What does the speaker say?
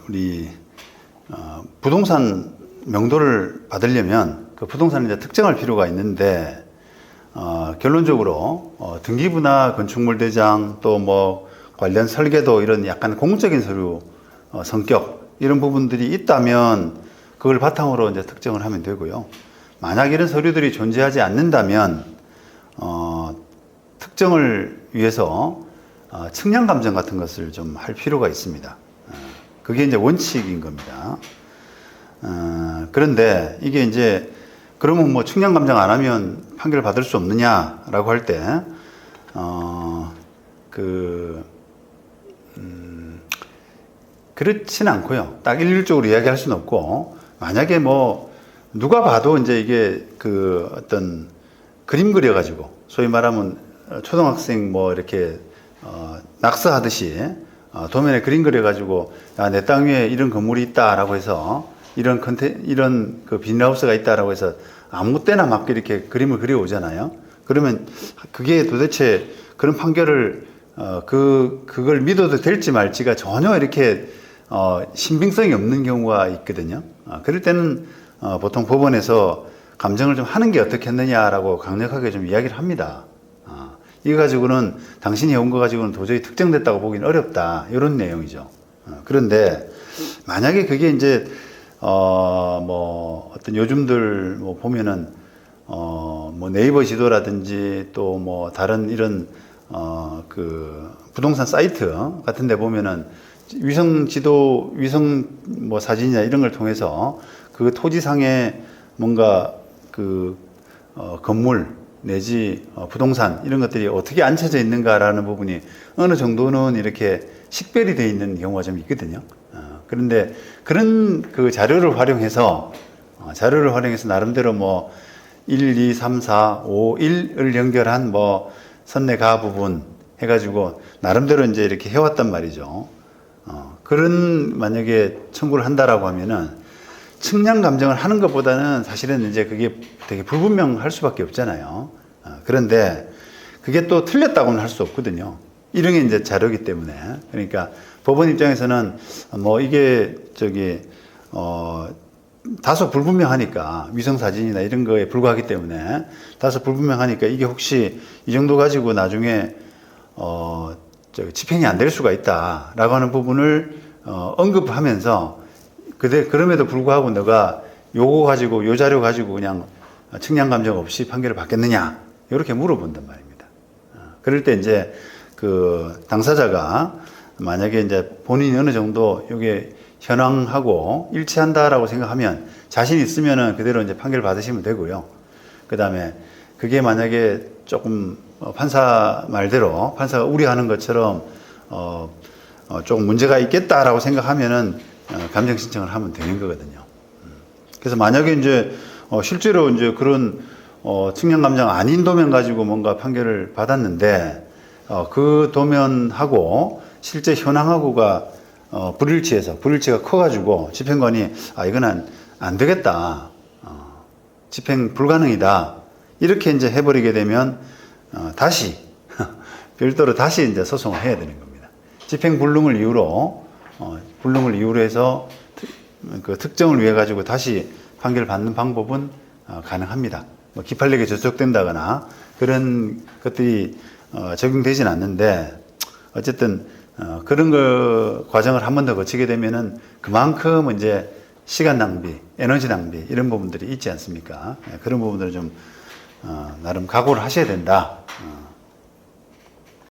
우리 부동산 명도를 받으려면 그 부동산을 이제 특정할 필요가 있는데 결론적으로 등기부나 건축물 대장 또 뭐 관련 설계도 이런 약간 공적인 서류 성격 이런 부분들이 있다면 그걸 바탕으로 이제 특정을 하면 되고요. 만약 이런 서류들이 존재하지 않는다면 특정을 위해서 측량 감정 같은 것을 좀 할 필요가 있습니다. 그게 이제 원칙인 겁니다. 그런데 이게 이제 그러면 뭐 측량 감정 안 하면 판결을 받을 수 없느냐라고 할 때, 그렇진 않고요. 딱 일률적으로 이야기할 수는 없고, 만약에 뭐 누가 봐도 이제 이게 그 어떤 그림 그려가지고 소위 말하면 초등학생 뭐 이렇게 낙서하듯이 도면에 그림 그려가지고 내 땅 위에 이런 건물이 있다라고 해서 이런 그 비닐하우스가 있다라고 해서 아무 때나 막 이렇게 그림을 그려오잖아요. 그러면 그게 도대체 그런 판결을 그걸 믿어도 될지 말지가 전혀 이렇게 신빙성이 없는 경우가 있거든요. 그럴 때는 보통 법원에서 감정을 좀 하는 게 어떻겠느냐라고 강력하게 좀 이야기를 합니다. 이거 가지고는 당신이 해온 거 가지고는 도저히 특정됐다고 보기는 어렵다. 이런 내용이죠. 그런데 만약에 그게 이제 뭐 어떤 요즘들 뭐 보면은 뭐 네이버 지도라든지 또 뭐 다른 이런 그 부동산 사이트 같은 데 보면은 위성 지도, 위성 뭐 사진이나 이런 걸 통해서 그 토지상에 뭔가 그 건물 내지 부동산 이런 것들이 어떻게 앉혀져 있는가라는 부분이 어느 정도는 이렇게 식별이 되어 있는 경우가 좀 있거든요. 그런데 그런 그 자료를 활용해서 나름대로 뭐 1, 2, 3, 4, 5, 1을 연결한 뭐 선내가 부분 해가지고 나름대로 이제 이렇게 해왔단 말이죠. 그런 만약에 청구를 한다라고 하면은 측량 감정을 하는 것보다는 사실은 이제 그게 되게 불분명할 수밖에 없잖아요. 그런데 그게 또 틀렸다고는 할 수 없거든요. 이런 게 이제 자료이기 때문에. 그러니까 법원 입장에서는 뭐 이게 다소 불분명하니까 위성사진이나 이런 거에 불과하기 때문에 다소 불분명하니까 이게 혹시 이 정도 가지고 나중에 집행이 안 될 수가 있다라고 하는 부분을 언급하면서 그럼에도 불구하고 너가 요거 가지고 요 자료 가지고 그냥 측량 감정 없이 판결을 받겠느냐 이렇게 물어본단 말입니다. 그럴 때 이제 그 당사자가 만약에 이제 본인이 어느 정도 이게 현황하고 일치한다라고 생각하면 자신 있으면은 그대로 이제 판결 받으시면 되고요. 그 다음에 그게 만약에 조금 판사 말대로 판사가 우려하는 것처럼 조금 문제가 있겠다라고 생각하면은 감정 신청을 하면 되는 거거든요. 그래서 만약에 이제 실제로 이제 그런 측량 감정 아닌 도면 가지고 뭔가 판결을 받았는데 그 도면하고 실제 현황하고가 불일치가 커가지고 집행관이 이건 안 되겠다, 집행 불가능이다 이렇게 이제 해버리게 되면 다시 별도로 다시 이제 소송을 해야 되는 겁니다. 집행 불능을 이유로 해서 그 특정을 위해 가지고 다시 판결을 받는 방법은 가능합니다. 뭐 기판력에 저촉된다거나 그런 것들이 적용되진 않는데 어쨌든 그런 과정을 한 번 더 거치게 되면은 그만큼 이제 시간 낭비, 에너지 낭비 이런 부분들이 있지 않습니까? 그런 부분들을 좀 나름 각오를 하셔야 된다.